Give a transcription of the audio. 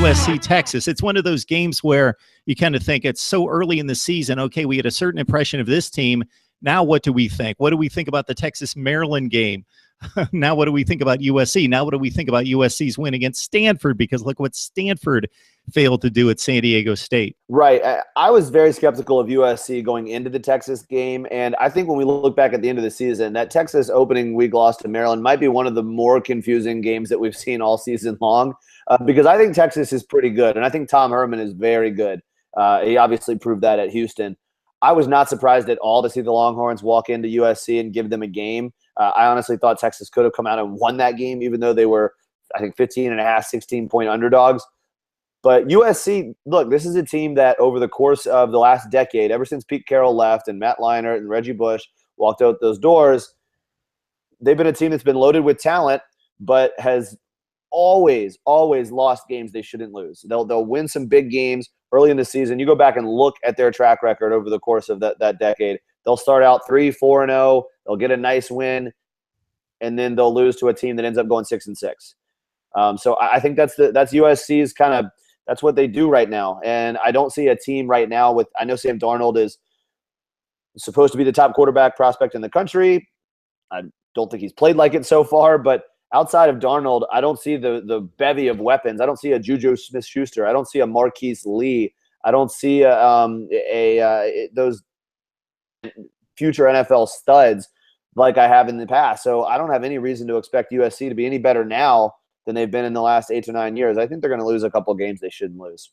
USC Texas. It's one of those games where you kind of think it's so early in the season. Okay, we had a certain impression of this team. Now what do we think? What do we think about the Texas-Maryland game? Now what do we think about USC? Now what do we think about USC's win against Stanford? Because look what Stanford failed to do at San Diego State. Right. I was very skeptical of USC going into the Texas game, and I think when we look back at the end of the season, that Texas opening week loss to Maryland might be one of the more confusing games that we've seen all season long, because I think Texas is pretty good, and I think Tom Herman is very good. He obviously proved that at Houston. I was not surprised at all to see the Longhorns walk into USC and give them a game. I honestly thought Texas could have come out and won that game, even though they were, I think, 15 and a half, 16-point underdogs. But USC, look, this is a team that over the course of the last decade, ever since Pete Carroll left and Matt Leinart and Reggie Bush walked out those doors, they've been a team that's been loaded with talent, but has always lost games they shouldn't lose. They'll win some big games early in the season. You go back and look at their track record over the course of that decade. They'll start out 3-4-0. They'll get a nice win, and then they'll lose to a team that ends up going 6-6. So I think that's USC's kind of – that's what they do right now. And I don't see a team right now with – I know Sam Darnold is supposed to be the top quarterback prospect in the country. I don't think he's played like it so far, but outside of Darnold, I don't see the bevy of weapons. I don't see a Juju Smith-Schuster. I don't see a Marquise Lee. I don't see those future NFL studs like I have in the past. So I don't have any reason to expect USC to be any better now than they've been in the last 8 to 9 years. I think they're going to lose a couple games they shouldn't lose.